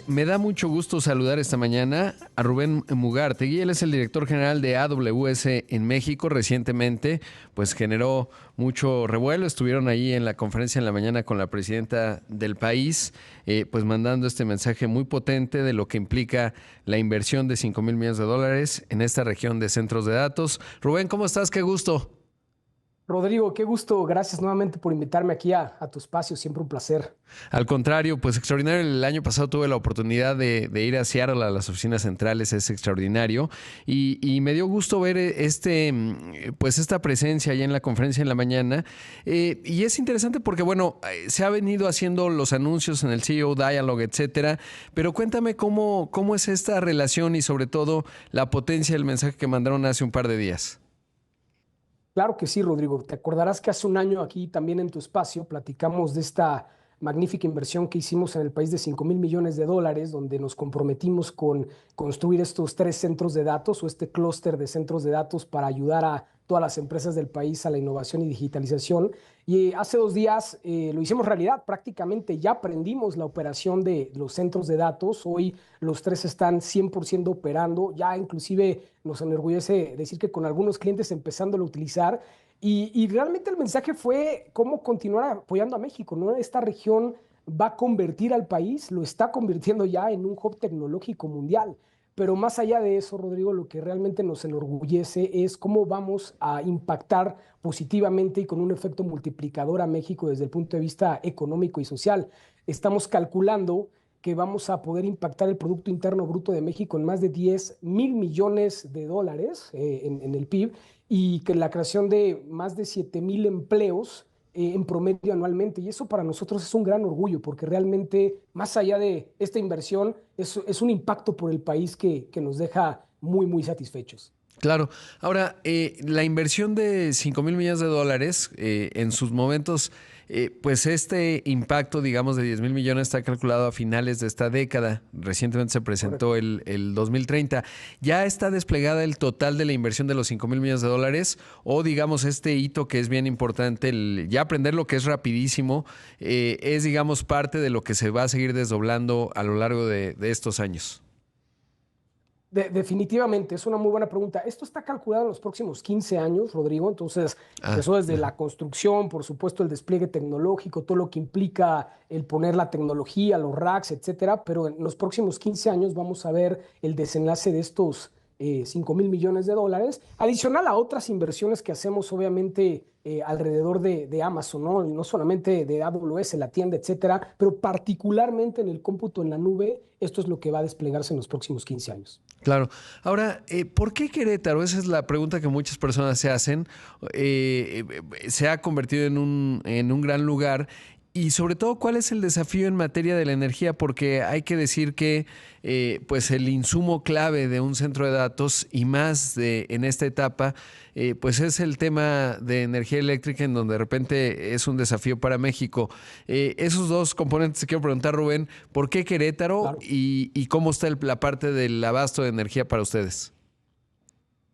Me da mucho gusto saludar esta mañana a Rubén Mugartegui. Él es el director general de AWS en México. Recientemente, pues generó mucho revuelo. Estuvieron ahí en la conferencia en la mañana con la presidenta del país, pues mandando este mensaje muy potente de lo que implica la inversión de $5,000 millones en esta región de centros de datos. Rubén, ¿cómo estás? Qué gusto. Rodrigo, qué gusto. Gracias nuevamente por invitarme aquí a tu espacio. Siempre un placer. Al contrario, pues extraordinario. El año pasado tuve la oportunidad de ir a Seattle, a las oficinas centrales, es extraordinario. Y me dio gusto ver pues esta presencia allá en la conferencia en la mañana. Y es interesante porque, bueno, se ha venido haciendo los anuncios en el CEO Dialogue, etcétera. Pero cuéntame cómo es esta relación y sobre todo la potencia del mensaje que mandaron hace un par de días. Claro que sí, Rodrigo. Te acordarás que hace un año aquí también en tu espacio platicamos de esta magnífica inversión que hicimos en el país de $5,000 millones, donde nos comprometimos con construir estos 3 centros de datos o este clúster de centros de datos para ayudar a todas las empresas del país a la innovación y digitalización. Y hace 2 días lo hicimos realidad. Prácticamente ya aprendimos la operación de los centros de datos. Hoy los 3 están 100% operando. Ya inclusive nos enorgullece decir que con algunos clientes empezándolo a utilizar. Y realmente el mensaje fue cómo continuar apoyando a México, ¿no? Esta región va a convertir al país, lo está convirtiendo ya en un hub tecnológico mundial. Pero más allá de eso, Rodrigo, lo que realmente nos enorgullece es cómo vamos a impactar positivamente y con un efecto multiplicador a México desde el punto de vista económico y social. Estamos calculando que vamos a poder impactar el Producto Interno Bruto de México en más de $10,000 millones en el PIB y que la creación de más de 7,000 empleos en promedio anualmente. Y eso para nosotros es un gran orgullo porque realmente, más allá de esta inversión, es un impacto por el país que nos deja muy, muy satisfechos. Claro. Ahora, la inversión de $5,000 millones en sus momentos, pues este impacto, digamos, de 10,000 millones está calculado a finales de esta década. Recientemente se presentó Correcto. el 2030. ¿Ya está desplegada el total de la inversión de los $5,000 millones? O, digamos, este hito que es bien importante, ya aprender lo que es rapidísimo, es, digamos, parte de lo que se va a seguir desdoblando a lo largo de estos años. Definitivamente, es una muy buena pregunta. Esto está calculado en los próximos 15 años, Rodrigo. Entonces, Ah, empezó desde ajá. la construcción, por supuesto, el despliegue tecnológico, todo lo que implica el poner la tecnología, los racks, etcétera. Pero en los próximos 15 años vamos a ver el desenlace de estos $5,000 millones, adicional a otras inversiones que hacemos, obviamente, alrededor de Amazon, ¿no? No solamente de AWS, la tienda, etcétera, pero particularmente en el cómputo en la nube. Esto es lo que va a desplegarse en los próximos 15 años. Claro. Ahora, ¿por qué Querétaro? Esa es la pregunta que muchas personas se hacen. Se ha convertido en un gran lugar. Y sobre todo, ¿cuál es el desafío en materia de la energía? Porque hay que decir que pues el insumo clave de un centro de datos y más en esta etapa, pues es el tema de energía eléctrica en donde de repente es un desafío para México. Esos dos componentes te quiero preguntar, Rubén, ¿por qué Querétaro Claro. y cómo está la parte del abasto de energía para ustedes?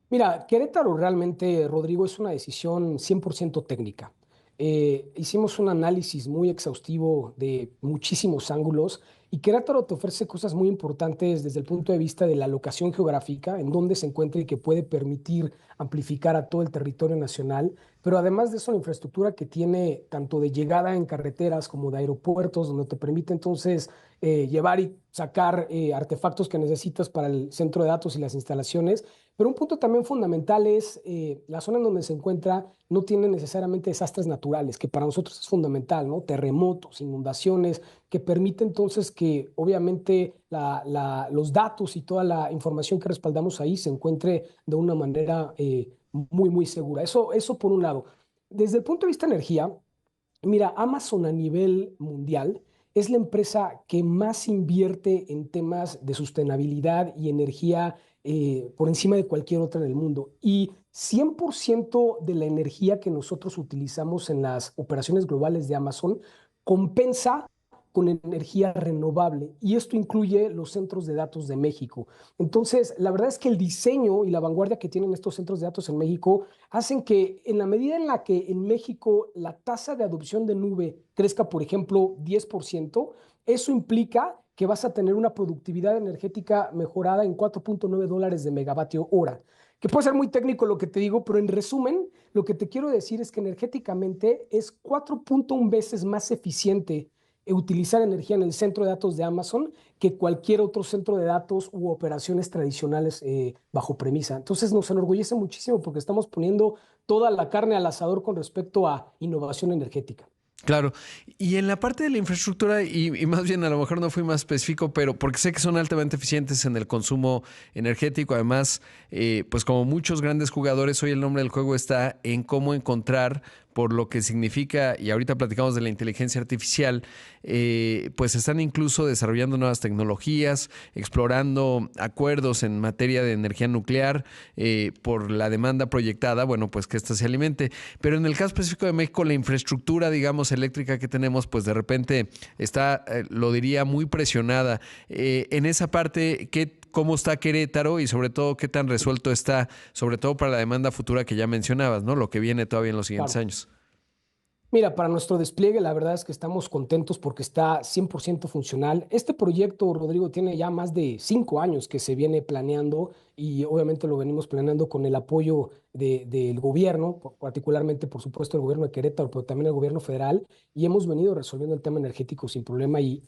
Mira, Querétaro realmente, Rodrigo, es una decisión 100% técnica. Hicimos un análisis muy exhaustivo de muchísimos ángulos y Querétaro te ofrece cosas muy importantes desde el punto de vista de la locación geográfica, en donde se encuentra y que puede permitir amplificar a todo el territorio nacional, pero además de eso, la infraestructura que tiene tanto de llegada en carreteras como de aeropuertos, donde te permite entonces llevar y sacar artefactos que necesitas para el centro de datos y las instalaciones. Pero un punto también fundamental es la zona en donde se encuentra no tiene necesariamente desastres naturales, que para nosotros es fundamental, ¿no? Terremotos, inundaciones, que permite entonces que obviamente los datos y toda la información que respaldamos ahí se encuentre de una manera muy, muy segura. Eso por un lado. Desde el punto de vista de energía, mira, Amazon a nivel mundial es la empresa que más invierte en temas de sostenibilidad y energía por encima de cualquier otra en el mundo. Y 100% de la energía que nosotros utilizamos en las operaciones globales de Amazon compensa con energía renovable. Y esto incluye los centros de datos de México. Entonces, la verdad es que el diseño y la vanguardia que tienen estos centros de datos en México hacen que en la medida en la que en México la tasa de adopción de nube crezca, por ejemplo, 10%, eso implica que vas a tener una productividad energética mejorada en $4.9 de megavatio hora. Que puede ser muy técnico lo que te digo, pero en resumen, lo que te quiero decir es que energéticamente es 4.1 veces más eficiente utilizar energía en el centro de datos de Amazon que cualquier otro centro de datos u operaciones tradicionales bajo premisa. Entonces nos enorgullece muchísimo porque estamos poniendo toda la carne al asador con respecto a innovación energética. Claro, y en la parte de la infraestructura, y más bien a lo mejor no fui más específico, pero porque sé que son altamente eficientes en el consumo energético, además, pues como muchos grandes jugadores, hoy el nombre del juego está en cómo encontrar por lo que significa, y ahorita platicamos de la inteligencia artificial, pues están incluso desarrollando nuevas tecnologías, explorando acuerdos en materia de energía nuclear por la demanda proyectada, bueno, pues que ésta se alimente. Pero en el caso específico de México, la infraestructura, digamos, eléctrica que tenemos, pues de repente está, lo diría, muy presionada. En esa parte, ¿cómo está Querétaro y sobre todo qué tan resuelto está, sobre todo para la demanda futura que ya mencionabas, ¿no? Lo que viene todavía en los siguientes Claro. años. Mira, para nuestro despliegue, la verdad es que estamos contentos porque está 100% funcional. Este proyecto, Rodrigo, tiene ya más de 5 años que se viene planeando y obviamente lo venimos planeando con el apoyo del gobierno, particularmente, por supuesto, el gobierno de Querétaro, pero también el gobierno federal, y hemos venido resolviendo el tema energético sin problema. Y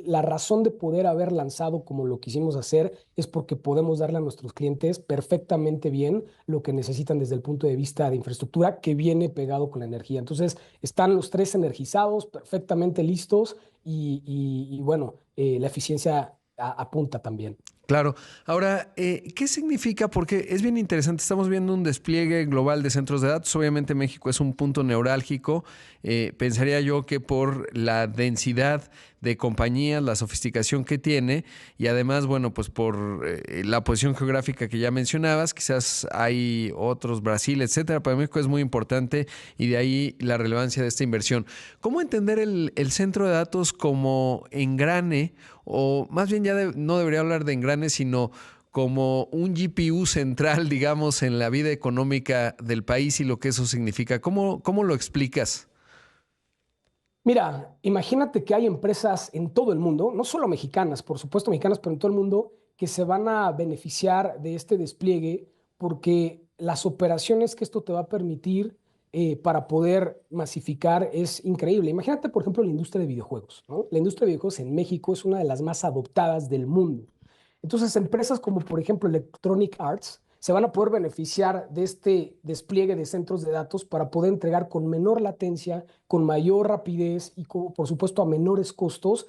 la razón de poder haber lanzado como lo quisimos hacer es porque podemos darle a nuestros clientes perfectamente bien lo que necesitan desde el punto de vista de infraestructura que viene pegado con la energía. Entonces, están los tres energizados, perfectamente listos y bueno, la eficiencia apunta también. Claro. Ahora, ¿qué significa? Porque es bien interesante. Estamos viendo un despliegue global de centros de datos. Obviamente México es un punto neurálgico. Pensaría yo que por la densidad de compañías, la sofisticación que tiene y además, bueno, pues por la posición geográfica que ya mencionabas, quizás hay otros, Brasil, etcétera. Para México es muy importante y de ahí la relevancia de esta inversión. ¿Cómo entender el centro de datos como engrane? O más bien no debería hablar de engrane, sino como un GPU central, digamos, en la vida económica del país y lo que eso significa. ¿Cómo lo explicas? Mira, imagínate que hay empresas en todo el mundo, no solo mexicanas, por supuesto mexicanas, pero en todo el mundo, que se van a beneficiar de este despliegue porque las operaciones que esto te va a permitir para poder masificar es increíble. Imagínate, por ejemplo, la industria de videojuegos, ¿no? La industria de videojuegos en México es una de las más adoptadas del mundo. Entonces, empresas como, por ejemplo, Electronic Arts se van a poder beneficiar de este despliegue de centros de datos para poder entregar con menor latencia, con mayor rapidez y, por supuesto, a menores costos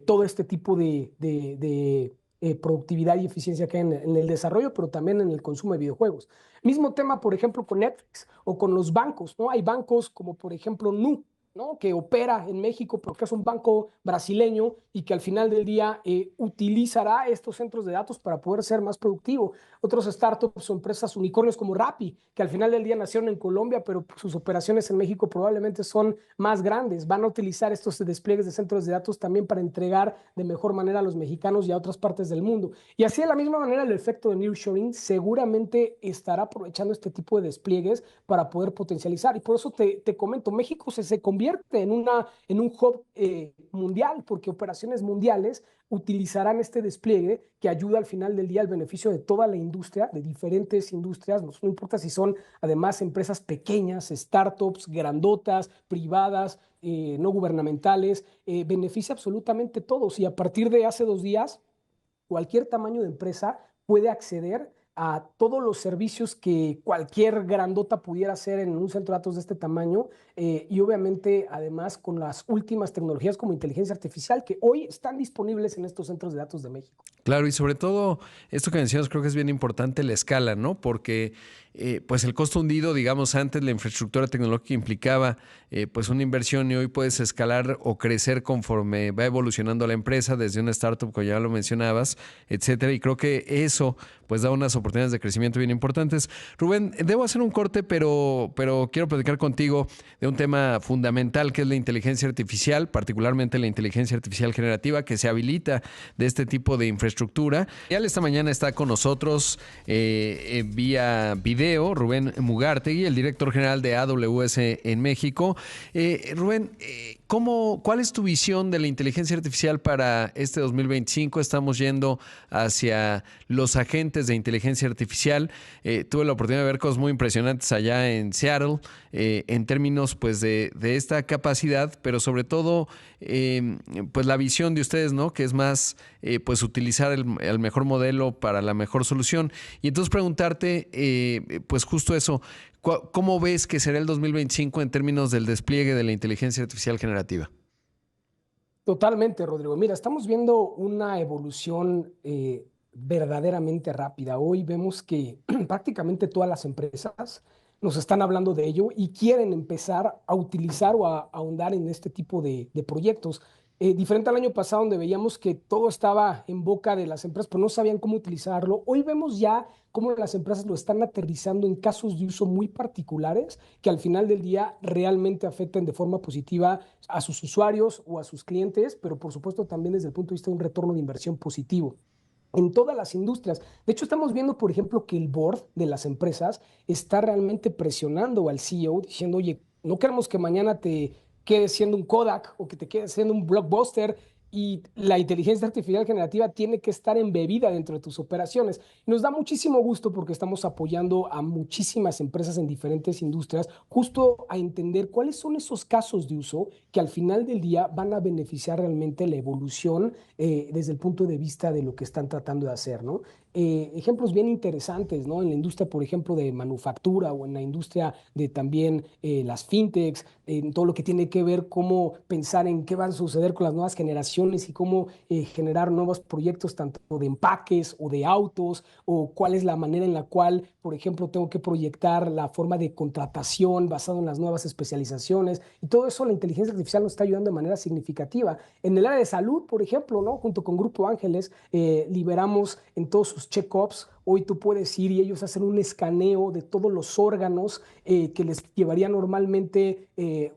todo este tipo de productividad y eficiencia que hay en el desarrollo, pero también en el consumo de videojuegos. Mismo tema, por ejemplo, con Netflix o con los bancos, ¿no? Hay bancos como, por ejemplo, Nu, ¿no? Que opera en México porque es un banco brasileño y que al final del día utilizará estos centros de datos para poder ser más productivo. Otros startups o empresas unicornios como Rappi, que al final del día nacieron en Colombia, pero sus operaciones en México probablemente son más grandes. Van a utilizar estos despliegues de centros de datos también para entregar de mejor manera a los mexicanos y a otras partes del mundo. Y así de la misma manera el efecto de nearshoring seguramente estará aprovechando este tipo de despliegues para poder potencializar. Y por eso te comento, México se convierte en un hub mundial, porque operaciones mundiales utilizarán este despliegue que ayuda al final del día al beneficio de toda la industria, de diferentes industrias, no importa si son además empresas pequeñas, startups, grandotas, privadas, no gubernamentales, beneficia absolutamente a todos. Y a partir de hace 2 días, cualquier tamaño de empresa puede acceder a todos los servicios que cualquier grandota pudiera hacer en un centro de datos de este tamaño y obviamente además con las últimas tecnologías como inteligencia artificial que hoy están disponibles en estos centros de datos de México. Claro, y sobre todo esto que mencionas creo que es bien importante la escala, ¿no? Porque pues el costo hundido, digamos, antes la infraestructura tecnológica implicaba pues una inversión y hoy puedes escalar o crecer conforme va evolucionando la empresa desde una startup, como ya lo mencionabas, etcétera. Y creo que eso pues da unas oportunidades de crecimiento bien importantes. Rubén, debo hacer un corte, pero quiero platicar contigo de un tema fundamental que es la inteligencia artificial, particularmente la inteligencia artificial generativa que se habilita de este tipo de infraestructura. Ya esta mañana está con nosotros vía video Rubén Mugartegui, el director general de AWS en México. Rubén, ¿Cuál es tu visión de la inteligencia artificial para este 2025? Estamos yendo hacia los agentes de inteligencia artificial. Tuve la oportunidad de ver cosas muy impresionantes allá en Seattle, en términos pues de esta capacidad, pero sobre todo pues la visión de ustedes, ¿no? Que es más pues utilizar el mejor modelo para la mejor solución. Y entonces preguntarte pues justo eso. ¿Cómo ves que será el 2025 en términos del despliegue de la inteligencia artificial generativa? Totalmente, Rodrigo. Mira, estamos viendo una evolución verdaderamente rápida. Hoy vemos que prácticamente todas las empresas nos están hablando de ello y quieren empezar a utilizar o a ahondar en este tipo de proyectos. Diferente al año pasado, donde veíamos que todo estaba en boca de las empresas, pero no sabían cómo utilizarlo. Hoy vemos ya cómo las empresas lo están aterrizando en casos de uso muy particulares que al final del día realmente afectan de forma positiva a sus usuarios o a sus clientes, pero por supuesto también desde el punto de vista de un retorno de inversión positivo en todas las industrias. De hecho, estamos viendo, por ejemplo, que el board de las empresas está realmente presionando al CEO diciendo, oye, no queremos que mañana te quedes siendo un Kodak o que te quedes siendo un Blockbuster y la inteligencia artificial generativa tiene que estar embebida dentro de tus operaciones. Nos da muchísimo gusto porque estamos apoyando a muchísimas empresas en diferentes industrias justo a entender cuáles son esos casos de uso que al final del día van a beneficiar realmente la evolución desde el punto de vista de lo que están tratando de hacer, ¿no? Ejemplos bien interesantes, ¿no? En la industria, por ejemplo, de manufactura o en la industria de también las fintechs, en todo lo que tiene que ver cómo pensar en qué va a suceder con las nuevas generaciones y cómo generar nuevos proyectos tanto de empaques o de autos o cuál es la manera en la cual, por ejemplo, tengo que proyectar la forma de contratación basado en las nuevas especializaciones y todo eso la inteligencia artificial nos está ayudando de manera significativa. En el área de salud, por ejemplo, ¿no? Junto con Grupo Ángeles, liberamos en todos sus check-ups. Hoy tú puedes ir y ellos hacen un escaneo de todos los órganos que les llevaría normalmente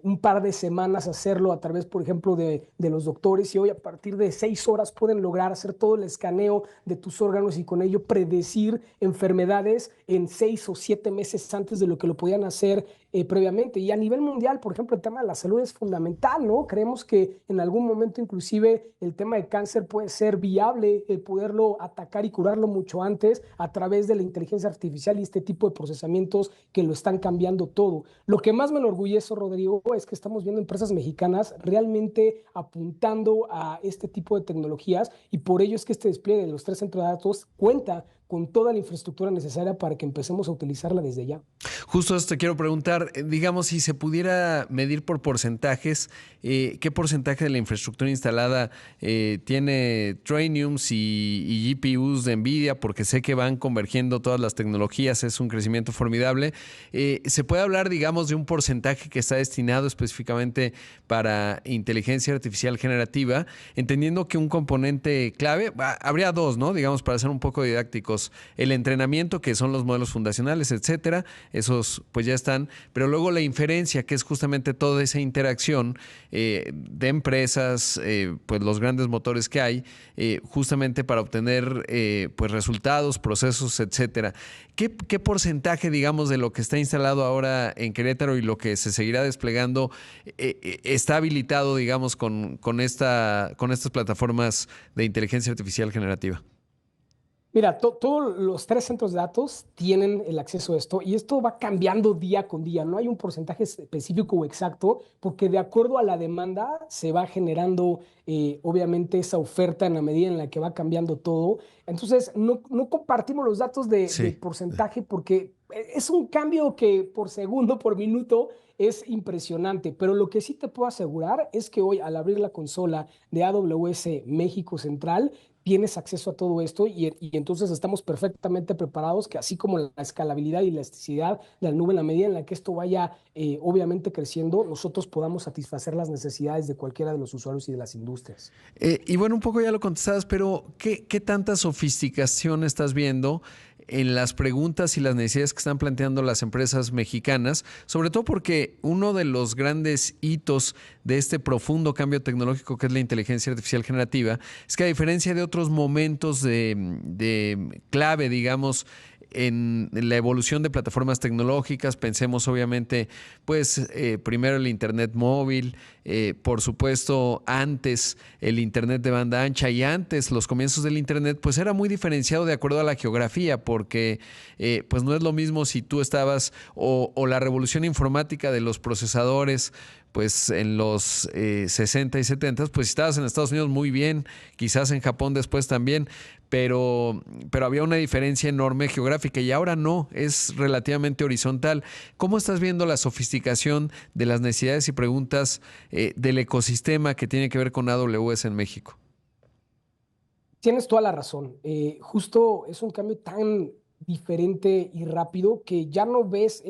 un par de semanas hacerlo a través, por ejemplo, de los doctores. Y hoy a partir de 6 horas pueden lograr hacer todo el escaneo de tus órganos y con ello predecir enfermedades en 6 o 7 meses antes de lo que lo podían hacer previamente. Y a nivel mundial, por ejemplo, el tema de la salud es fundamental, ¿no? Creemos que en algún momento inclusive el tema de cáncer puede ser viable, el poderlo atacar y curarlo mucho antes a través de la inteligencia artificial y este tipo de procesamientos que lo están cambiando todo. Lo que más me enorgullece, Rodrigo, es que estamos viendo empresas mexicanas realmente apuntando a este tipo de tecnologías y por ello es que este despliegue de los 3 centros de datos cuenta con toda la infraestructura necesaria para que empecemos a utilizarla desde ya. Justo esto te quiero preguntar, digamos, si se pudiera medir por porcentajes, ¿qué porcentaje de la infraestructura instalada tiene Trainiums y GPUs de NVIDIA? Porque sé que van convergiendo todas las tecnologías, es un crecimiento formidable. ¿Se puede hablar, digamos, de un porcentaje que está destinado específicamente para inteligencia artificial generativa, entendiendo que un componente clave, habría dos, ¿no? Digamos, para ser un poco didácticos, el entrenamiento, que son los modelos fundacionales, etcétera, esos pues ya están, pero luego la inferencia, que es justamente toda esa interacción de empresas, pues los grandes motores que hay, justamente para obtener pues resultados, procesos, etcétera. ¿Qué porcentaje, digamos, de lo que está instalado ahora en Querétaro y lo que se seguirá desplegando está habilitado, digamos, con estas plataformas de inteligencia artificial generativa? Mira, todos los 3 centros de datos tienen el acceso a esto y esto va cambiando día con día. No hay un porcentaje específico o exacto porque de acuerdo a la demanda se va generando obviamente esa oferta en la medida en la que va cambiando todo. Entonces, no compartimos los datos de Sí. porcentaje porque es un cambio que por segundo, por minuto, es impresionante. Pero lo que sí te puedo asegurar es que hoy al abrir la consola de AWS México Central, tienes acceso a todo esto y entonces estamos perfectamente preparados que así como la escalabilidad y elasticidad de la nube en la medida en la que esto vaya obviamente creciendo, nosotros podamos satisfacer las necesidades de cualquiera de los usuarios y de las industrias. Y bueno, un poco ya lo contestabas, pero ¿qué tanta sofisticación estás viendo en las preguntas y las necesidades que están planteando las empresas mexicanas? Sobre todo porque uno de los grandes hitos de este profundo cambio tecnológico que es la inteligencia artificial generativa es que a diferencia de otros momentos de clave, digamos, en la evolución de plataformas tecnológicas. Pensemos obviamente, pues primero el Internet móvil, por supuesto antes el Internet de banda ancha, y antes los comienzos del Internet pues era muy diferenciado de acuerdo a la geografía, porque pues no es lo mismo si tú estabas o la revolución informática de los procesadores pues en los 60 y 70, pues si estabas en Estados Unidos muy bien, quizás en Japón después también, pero había una diferencia enorme geográfica y ahora no, es relativamente horizontal. ¿Cómo estás viendo la sofisticación de las necesidades y preguntas del ecosistema que tiene que ver con AWS en México? Tienes toda la razón. Justo es un cambio tan diferente y rápido que ya no ves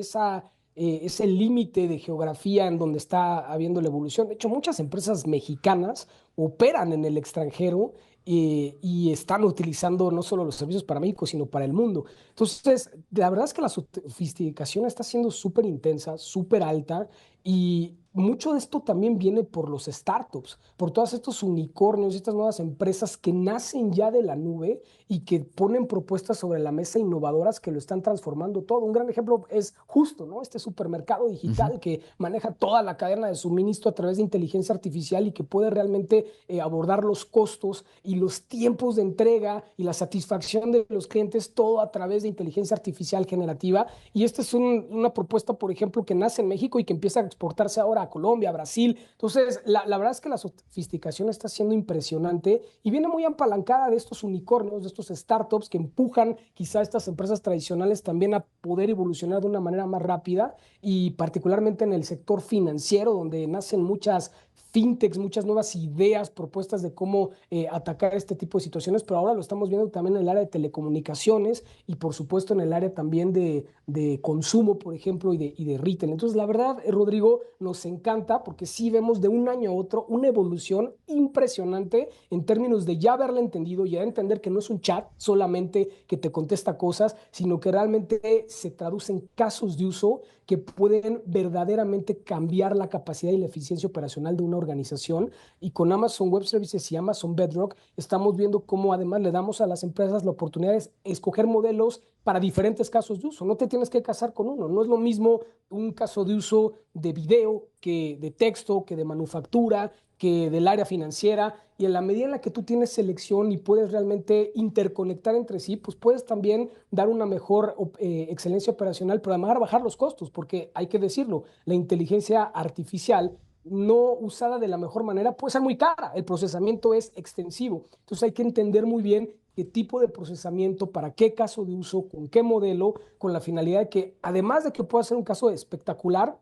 ese límite de geografía en donde está habiendo la evolución. De hecho, muchas empresas mexicanas operan en el extranjero y están utilizando no solo los servicios para México, sino para el mundo. Entonces, la verdad es que la sofisticación está siendo súper intensa, súper alta, y mucho de esto también viene por los startups, por todos estos unicornios, estas nuevas empresas que nacen ya de la nube y que ponen propuestas sobre la mesa innovadoras que lo están transformando todo. Un gran ejemplo es justo, ¿no? Este supermercado Ujú. digital que maneja toda la cadena de suministro a través de inteligencia artificial y que puede realmente abordar los costos y los tiempos de entrega y la satisfacción de los clientes, todo a través de inteligencia artificial generativa. Y esta es una propuesta, por ejemplo, que nace en México y que empieza a exportarse ahora a Colombia, a Brasil. Entonces, la verdad es que la sofisticación está siendo impresionante y viene muy apalancada de estos unicornios, de estos startups que empujan quizá a estas empresas tradicionales también a poder evolucionar de una manera más rápida, y particularmente en el sector financiero, donde nacen muchas fintechs, muchas nuevas ideas, propuestas de cómo atacar este tipo de situaciones, pero ahora lo estamos viendo también en el área de telecomunicaciones y por supuesto en el área también de consumo, por ejemplo, y de retail. Entonces, la verdad, Rodrigo, nos encanta porque sí vemos de un año a otro una evolución impresionante en términos de ya haberla entendido, ya entender que no es un chat solamente que te contesta cosas, sino que realmente se traduce en casos de uso que pueden verdaderamente cambiar la capacidad y la eficiencia operacional de una organización. Y con Amazon Web Services y Amazon Bedrock estamos viendo cómo además le damos a las empresas la oportunidad de escoger modelos para diferentes casos de uso. No te tienes que casar con uno. No es lo mismo un caso de uso de video que de texto, que de manufactura, que del área financiera. Y en la medida en la que tú tienes selección y puedes realmente interconectar entre sí, pues puedes también dar una mejor excelencia operacional, pero además bajar los costos, porque hay que decirlo, la inteligencia artificial no usada de la mejor manera puede ser muy cara. El procesamiento es extensivo. Entonces hay que entender muy bien qué tipo de procesamiento, para qué caso de uso, con qué modelo, con la finalidad de que, además de que pueda ser un caso espectacular,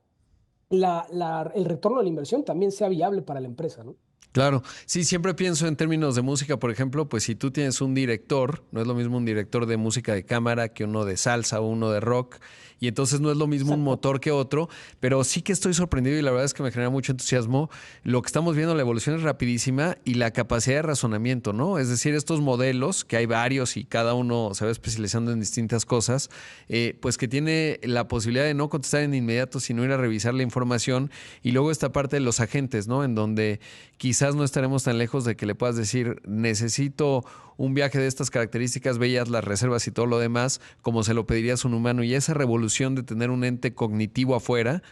el retorno de la inversión también sea viable para la empresa, ¿no? Claro, sí, siempre pienso en términos de música, por ejemplo, pues si tú tienes un director, no es lo mismo un director de música de cámara que uno de salsa o uno de rock, y entonces no es lo mismo un Exacto. motor que otro, pero sí que estoy sorprendido y la verdad es que me genera mucho entusiasmo. Lo que estamos viendo, la evolución es rapidísima y la capacidad de razonamiento, ¿no? Es decir, estos modelos, que hay varios y cada uno se va especializando en distintas cosas, pues que tiene la posibilidad de no contestar en inmediato, sino ir a revisar la información, y luego esta parte de los agentes, ¿no? En donde quizás no estaremos tan lejos de que le puedas decir, necesito un viaje de estas características, veías las reservas y todo lo demás, como se lo pedirías a un humano. Y esa revolución de tener un ente cognitivo afuera,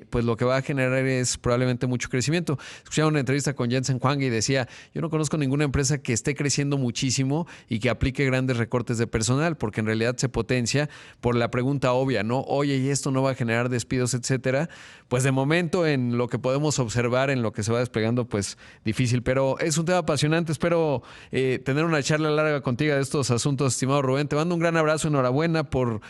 pues lo que va a generar es probablemente mucho crecimiento. Escuchaba una entrevista con Jensen Huang y decía, yo no conozco ninguna empresa que esté creciendo muchísimo y que aplique grandes recortes de personal, porque en realidad se potencia por la pregunta obvia, ¿no? Oye, ¿y esto no va a generar despidos, etcétera? Pues de momento, en lo que podemos observar, en lo que se va desplegando, pues difícil, pero es un tema apasionante. Espero tener una charla larga contigo de estos asuntos, estimado Rubén. Te mando un gran abrazo, enhorabuena por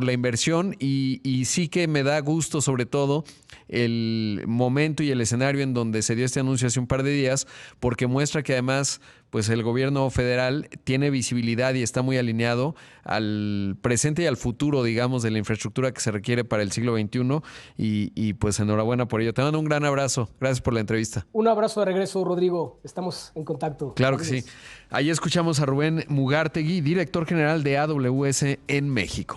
la inversión, y sí que me da gusto, sobre todo, el momento y el escenario en donde se dio este anuncio hace un par de días, porque muestra que además pues el gobierno federal tiene visibilidad y está muy alineado al presente y al futuro, digamos, de la infraestructura que se requiere para el siglo XXI, y pues enhorabuena por ello. Te mando un gran abrazo. Gracias por la entrevista. Un abrazo de regreso, Rodrigo. Estamos en contacto. Claro que sí. Saludos. Ahí escuchamos a Rubén Mugartegui, director general de AWS en México.